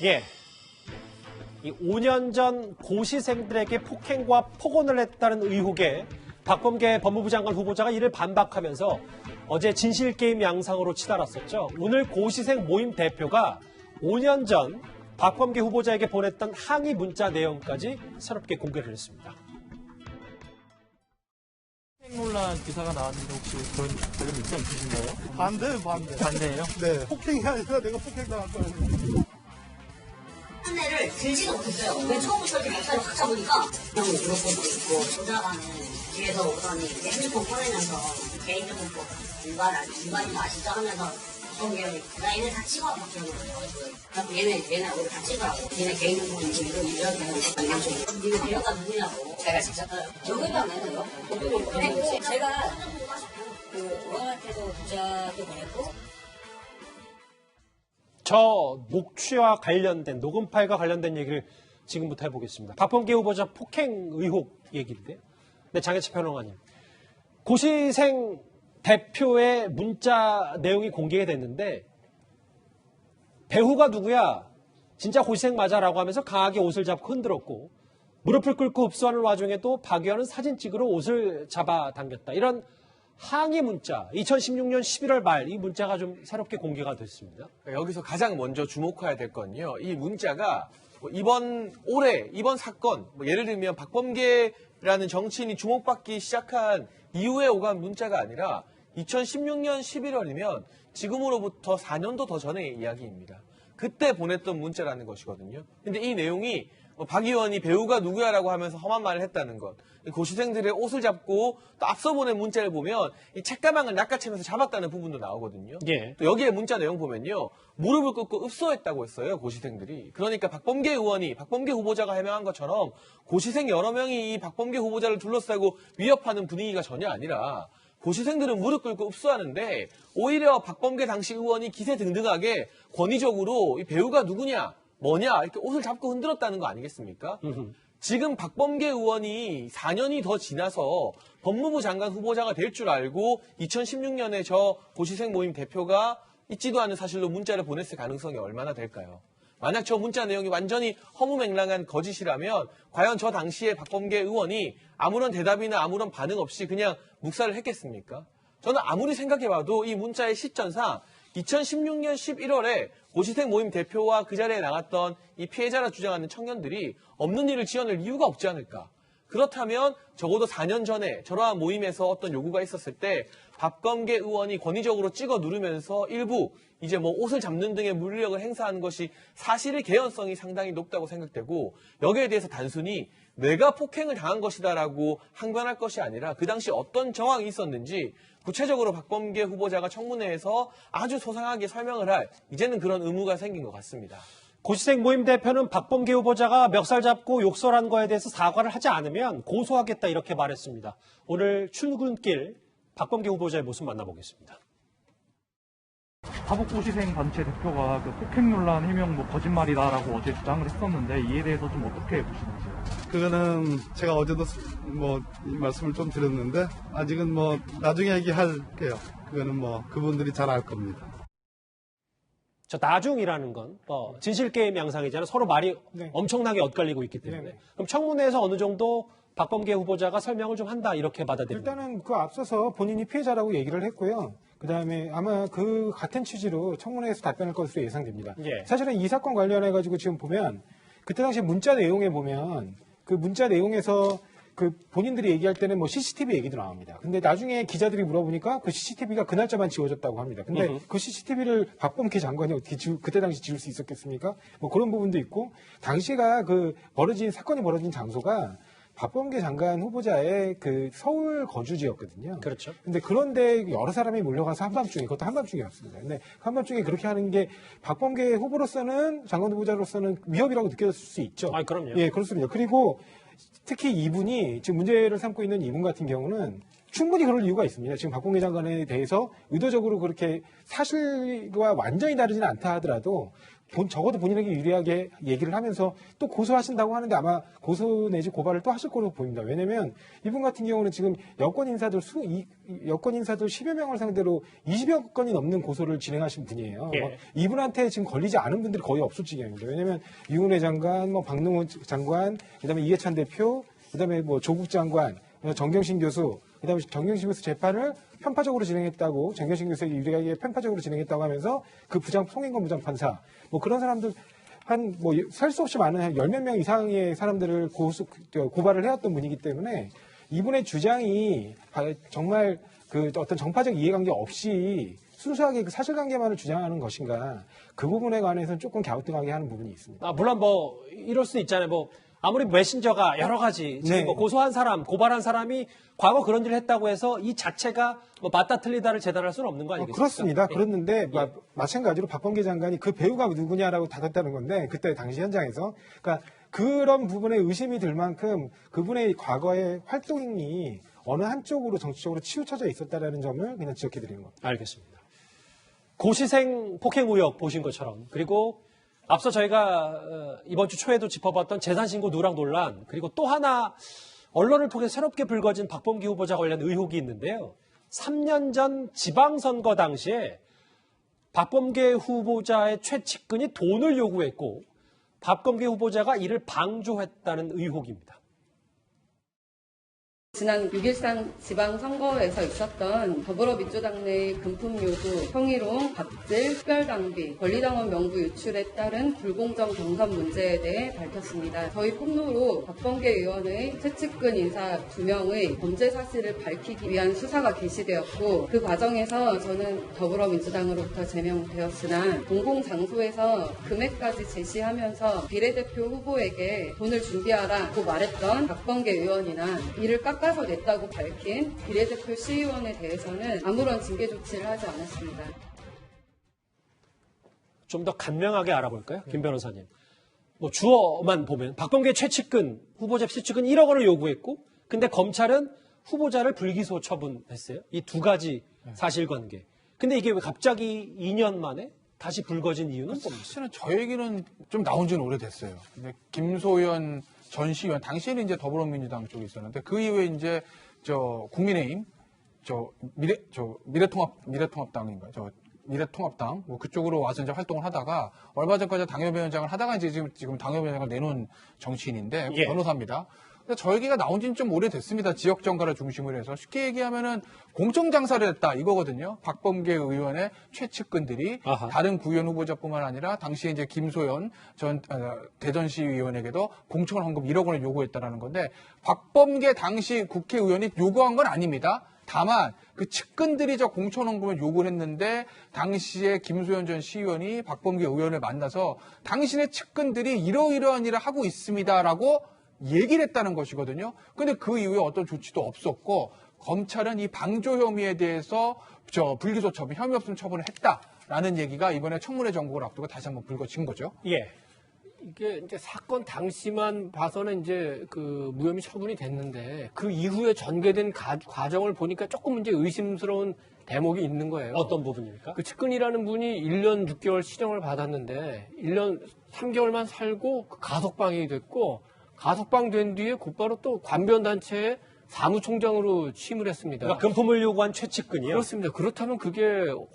예. 이 5년 전 고시생들에게 폭행과 폭언을 했다는 의혹에 박범계 법무부 장관 후보자가 이를 반박하면서 어제 진실게임 양상으로 치달았었죠. 오늘 고시생 모임 대표가 5년 전 박범계 후보자에게 보냈던 항의 문자 내용까지 새롭게 공개를 했습니다. 폭행 논란 기사가 나왔는데 혹시 그런 입장 있으신가요? 반대예요? 네. 폭행이 아니라 내가 폭행당할 거예요. 한 애를 들지도 못했어요. 왜 처음부터 이렇게 목살을 확 잡으니까 그냥 이러고 있고 보다가는 뒤에서 오더니 이제 핸드폰 꺼내면서 개인 핸드폰 일반인 아시죠 하면서 어떤 게 나 얘네 다 찍어 막 그러는 거예요. 그래서 얘네 오늘 다 찍으라고. 얘네 개인 핸드폰 이렇게 해서 그냥 좀 니네 배우가 누구냐고. 제가 직접 여기다면요. 제가 그 오한테도 문자도 보냈고. 저 녹취와 관련된 녹음 파일과 관련된 얘기를 지금부터 해보겠습니다. 박범계 후보자 폭행 의혹 얘기인데, 네, 장혜철 평론가님, 고시생 대표의 문자 내용이 공개가 됐는데 배우가 누구야? 진짜 고시생 맞아라고 하면서 강하게 옷을 잡고 흔들었고 무릎을 꿇고 흡수하는 와중에도 박 의원은 사진 찍으러 옷을 잡아당겼다. 이런 항의 문자, 2016년 11월 말 이 문자가 좀 새롭게 공개가 됐습니다. 여기서 가장 먼저 주목해야 될 건요. 이 문자가 이번 사건, 예를 들면 박범계라는 정치인이 주목받기 시작한 이후에 오간 문자가 아니라 2016년 11월이면 지금으로부터 4년도 더 전의 이야기입니다. 그때 보냈던 문자라는 것이거든요. 근데 이 내용이 박 의원이 배우가 누구야라고 하면서 험한 말을 했다는 것, 고시생들의 옷을 잡고 또 앞서 보낸 문자를 보면 이 책가방을 낚아채면서 잡았다는 부분도 나오거든요. 예. 또 여기에 문자 내용 보면요, 무릎을 꿇고 읍소했다고 했어요, 고시생들이. 그러니까 박범계 후보자가 해명한 것처럼 고시생 여러 명이 이 박범계 후보자를 둘러싸고 위협하는 분위기가 전혀 아니라 고시생들은 무릎 꿇고 읍소하는데 오히려 박범계 당시 의원이 기세등등하게 권위적으로 이 배우가 누구냐, 뭐냐 이렇게 옷을 잡고 흔들었다는 거 아니겠습니까? 지금 박범계 의원이 4년이 더 지나서 법무부 장관 후보자가 될 줄 알고 2016년에 저 고시생 모임 대표가 있지도 않은 사실로 문자를 보냈을 가능성이 얼마나 될까요? 만약 저 문자 내용이 완전히 허무맹랑한 거짓이라면 과연 저 당시에 박범계 의원이 아무런 대답이나 아무런 반응 없이 그냥 묵살을 했겠습니까? 저는 아무리 생각해봐도 이 문자의 시점상 2016년 11월에 고시생 모임 대표와 그 자리에 나갔던 이 피해자라 주장하는 청년들이 없는 일을 지어낼 이유가 없지 않을까. 그렇다면 적어도 4년 전에 저러한 모임에서 어떤 요구가 있었을 때 박범계 의원이 권위적으로 찍어 누르면서 일부 이제 옷을 잡는 등의 물리력을 행사하는 것이 사실의 개연성이 상당히 높다고 생각되고, 여기에 대해서 단순히 내가 폭행을 당한 것이다라고 항변할 것이 아니라 그 당시 어떤 정황이 있었는지 구체적으로 박범계 후보자가 청문회에서 아주 소상하게 설명을 할 이제는 그런 의무가 생긴 것 같습니다. 고시생 모임 대표는 박범계 후보자가 멱살 잡고 욕설한 거에 대해서 사과를 하지 않으면 고소하겠다 이렇게 말했습니다. 오늘 출근길 박범계 후보자의 모습 만나보겠습니다. 화북고시생 단체 대표가 그 폭행 논란 해명 거짓말이다라고 어제 주장을 했었는데 이에 대해서 좀 어떻게 보시는지요? 그거는 제가 어제도 이 말씀을 좀 드렸는데 아직은 나중에 얘기할게요. 그거는 그분들이 잘 알 겁니다. 저 나중이라는 건 진실게임 양상이잖아요. 서로 말이 엄청나게 엇갈리고 있기 때문에. 그럼 청문회에서 어느 정도 박범계 후보자가 설명을 좀 한다 이렇게 받아들입니다. 일단은 그 앞서서 본인이 피해자라고 얘기를 했고요. 그다음에 아마 그 같은 취지로 청문회에서 답변할 것으로 예상됩니다. 예. 사실은 이 사건 관련해가지고 지금 보면 그때 당시 문자 내용에 보면 그 문자 내용에서 그 본인들이 얘기할 때는 CCTV 얘기도 나옵니다. 근데 나중에 기자들이 물어보니까 그 CCTV가 그 날짜만 지워졌다고 합니다. 근데 그 CCTV를 박범계 장관이 어떻게 그때 당시 지울 수 있었겠습니까? 그런 부분도 있고, 당시가 사건이 벌어진 장소가 박범계 장관 후보자의 그 서울 거주지였거든요. 그렇죠. 근데 그런데 여러 사람이 몰려가서 한밤중에, 그것도 한밤중이었습니다. 근데 한밤중에 그렇게 하는 게 박범계 후보로서는, 장관 후보자로서는 위협이라고 느껴졌을 수 있죠. 아, 그럼요. 예, 그렇습니다. 그리고 특히 이분이 지금 문제를 삼고 있는 이분 같은 경우는 충분히 그럴 이유가 있습니다. 지금 박범계 장관에 대해서 의도적으로 그렇게 사실과 완전히 다르지는 않다 하더라도 적어도 본인에게 유리하게 얘기를 하면서 또 고소하신다고 하는데 아마 고소 내지 고발을 또 하실 거로 보입니다. 왜냐면 이분 같은 경우는 지금 여권 인사들 10여 명을 상대로 20여 건이 넘는 고소를 진행하신 분이에요. 예. 뭐 이분한테 지금 걸리지 않은 분들이 거의 없을 지경입니다. 왜냐면 유은혜 장관, 뭐 박능원 장관, 그다음에 이해찬 대표, 그다음에 뭐 조국 장관, 정경심 교수, 그다음에 정경심 교수 재판을 편파적으로 진행했다고, 정경심 교수에게 유리하게 편파적으로 진행했다고 하면서 그 송행건 부장판사, 뭐 그런 사람들 한 뭐 셀 수 없이 많은 한 10몇 명 이상의 사람들을 고발을 해왔던 분이기 때문에 이분의 주장이 정말 그 어떤 정파적 이해관계 없이 순수하게 그 사실관계만을 주장하는 것인가, 그 부분에 관해서는 조금 갸우뚱하게 하는 부분이 있습니다. 물론 뭐 이럴 수도 있잖아요. 뭐 아무리 메신저가 여러 가지 지금 네. 뭐 고소한 사람, 고발한 사람이 과거 그런 일을 했다고 해서 이 자체가 뭐 맞다 틀리다를 재단할 수는 없는 거 아니겠습니까? 그렇습니다. 예. 그렇는데 마찬가지로 박범계 장관이 그 배우가 누구냐라고 다뤘다는 건데, 그때 당시 현장에서 그러니까 그런 부분에 의심이 들 만큼 그분의 과거의 활동이 어느 한쪽으로 정치적으로 치우쳐져 있었다라는 점을 그냥 지적해드리는 겁니다. 알겠습니다. 고시생 폭행 의혹 보신 것처럼, 그리고 앞서 저희가 이번 주 초에도 짚어봤던 재산신고 누락 논란, 그리고 또 하나 언론을 통해 새롭게 불거진 박범계 후보자 관련 의혹이 있는데요. 3년 전 지방선거 당시에 박범계 후보자의 최측근이 돈을 요구했고 박범계 후보자가 이를 방조했다는 의혹입니다. 지난 6.13 지방선거에서 있었던 더불어민주당 내 금품 요구, 성희롱, 갑질, 특별당비, 권리당원 명부 유출에 따른 불공정 경선 문제에 대해 밝혔습니다. 저희 폭로로 박범계 의원의 최측근 인사 2명의 범죄 사실을 밝히기 위한 수사가 개시되었고, 그 과정에서 저는 더불어민주당으로부터 제명되었으나 공공장소에서 금액까지 제시하면서 비례대표 후보에게 돈을 준비하라고 말했던 박범계 의원이나 이를 깎아서 냈다고 밝힌 비례대표 시의원에 대해서는 아무런 징계 조치를 하지 않았습니다. 좀 더 간명하게 알아볼까요? 김 변호사님. 뭐 주어만 보면 박범계 최측근, 후보자 최측근 1억 원을 요구했고, 근데 검찰은 후보자를 불기소 처분했어요. 이 두 가지 사실관계. 근데 이게 왜 갑자기 2년 만에 다시 불거진 이유는 뭡니까? 사실은 저 얘기는 좀 나온 지는 오래됐어요. 근데 김소연 전 시의원, 당시에는 이제 더불어민주당 쪽에 있었는데, 그 이후에 이제 국민의힘, 미래통합당인가요? 미래통합당, 뭐 그쪽으로 와서 이제 활동을 하다가, 얼마 전까지 당협위원장을 하다가 이제 지금 당협위원장을 내놓은 정치인인데, 예. 변호사입니다. 근데 저 얘기가 나온 지는 좀 오래됐습니다. 지역 정가를 중심으로 해서. 쉽게 얘기하면은 공청장사를 했다 이거거든요. 박범계 의원의 최측근들이 아하. 다른 구의원 후보자뿐만 아니라 당시에 이제 김소연 전 대전시의원에게도 공천 헌금 1억 원을 요구했다라는 건데, 박범계 당시 국회의원이 요구한 건 아닙니다. 다만 그 측근들이 저 공천 헌금을 요구를 했는데, 당시에 김소연 전 시의원이 박범계 의원을 만나서 당신의 측근들이 이러이러한 일을 하고 있습니다라고 얘기를 했다는 것이거든요. 근데 그 이후에 어떤 조치도 없었고, 검찰은 이 방조 혐의에 대해서 불기소 처분, 혐의 없음 처분을 했다라는 얘기가 이번에 청문회 정국을 앞두고 다시 한번 불거진 거죠. 예. 이게 이제 사건 당시만 봐서는 이제 그 무혐의 처분이 됐는데, 그 이후에 전개된 과정을 보니까 조금 이제 의심스러운 대목이 있는 거예요. 어떤 부분입니까? 그 측근이라는 분이 1년 6개월 시정을 받았는데 1년 3개월만 살고 그 가석방이 됐고, 가석방 된 뒤에 곧바로 또 관변단체에 사무총장으로 취임을 했습니다. 그러니까 금품을 요구한 최측근이요? 그렇습니다. 그렇다면 그게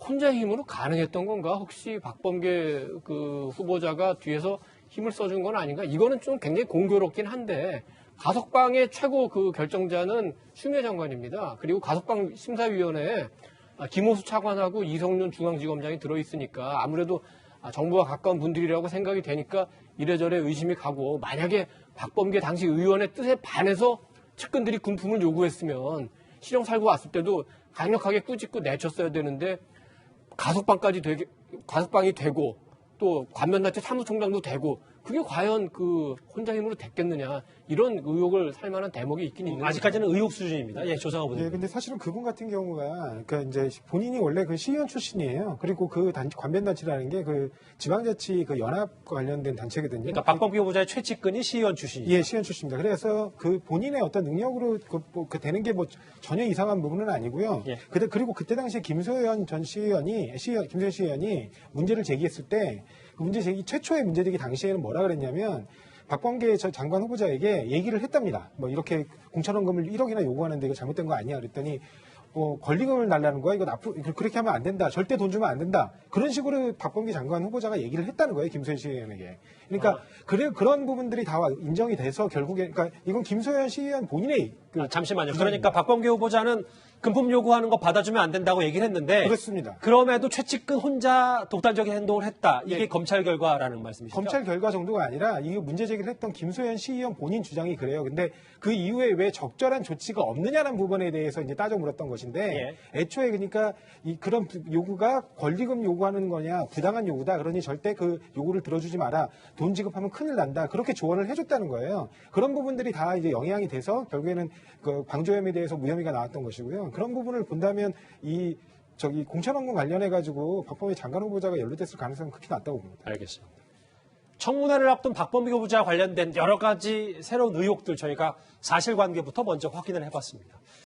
혼자 힘으로 가능했던 건가? 혹시 박범계 그 후보자가 뒤에서 힘을 써준 건 아닌가? 이거는 좀 굉장히 공교롭긴 한데, 가석방의 최고 그 결정자는 추미애 장관입니다. 그리고 가석방 심사위원회에 김호수 차관하고 이성윤 중앙지검장이 들어있으니까 아무래도 정부와 가까운 분들이라고 생각이 되니까 이래저래 의심이 가고, 만약에 박범계 당시 의원의 뜻에 반해서 측근들이 금품을 요구했으면 실형 살고 왔을 때도 강력하게 꾸짖고 내쳤어야 되는데, 가석방이 되고 또 관면단체 사무총장도 되고, 그게 과연 그 혼자 힘으로 됐겠느냐, 이런 의혹을 살 만한 대목이 있긴 있는 아직까지는 의혹 수준입니다. 예, 조상호 예, 부님. 근데 사실은 그분 같은 경우가, 그러니까 이제 본인이 원래 그 시의원 출신이에요. 그리고 그 관변단체라는 게 그 지방자치 그 연합과 관련된 단체거든요. 그러니까 박범계 후보자의 최측근이 시의원 출신이죠. 예, 시의원 출신입니다. 그래서 그 본인의 어떤 능력으로 그 되는 게 뭐 전혀 이상한 부분은 아니고요. 예. 그리고 그때 당시에 김소연 전 시의원이 문제를 제기했을 때 그 문제 제기 최초의 문제 제기 당시에는 뭐라 그랬냐면 박범계 저 장관 후보자에게 얘기를 했답니다. 뭐 이렇게 공천원금을 1억이나 요구하는데 이거 잘못된 거 아니야? 그랬더니 권리금을 달라는 거야. 이거 앞으로 그렇게 하면 안 된다. 절대 돈 주면 안 된다. 그런 식으로 박범계 장관 후보자가 얘기를 했다는 거예요. 김소연 시의원에게. 그러니까 그런 부분들이 다 인정이 돼서 결국에 그러니까 이건 김소연 시의원 본인의 잠시만요. 그러니까 박범계 후보자는 금품 요구하는 거 받아주면 안 된다고 얘기를 했는데 그렇습니다. 그럼에도 최측근 혼자 독단적인 행동을 했다. 이게 네. 검찰 결과라는 말씀이시죠? 검찰 결과 정도가 아니라 이 문제 제기를 했던 김소연 시의원 본인 주장이 그래요. 근데 그 이후에 왜 적절한 조치가 없느냐는 부분에 대해서 이제 따져 물었던 것인데 애초에 그러니까 그런 요구가 권리금 요구하는 거냐 부당한 요구다. 그러니 절대 그 요구를 들어주지 마라. 돈 지급하면 큰일 난다. 그렇게 조언을 해줬다는 거예요. 그런 부분들이 다 이제 영향이 돼서 결국에는 그 방조혐의에 대해서 무혐의가 나왔던 것이고요. 그런 부분을 본다면 공천원금 관련해 가지고 박범계 장관 후보자가 연루됐을 가능성은 크게 낮다고 봅니다. 알겠습니다. 청문회를 앞둔 박범계 후보자와 관련된 여러 가지 새로운 의혹들 저희가 사실관계부터 먼저 확인을 해봤습니다.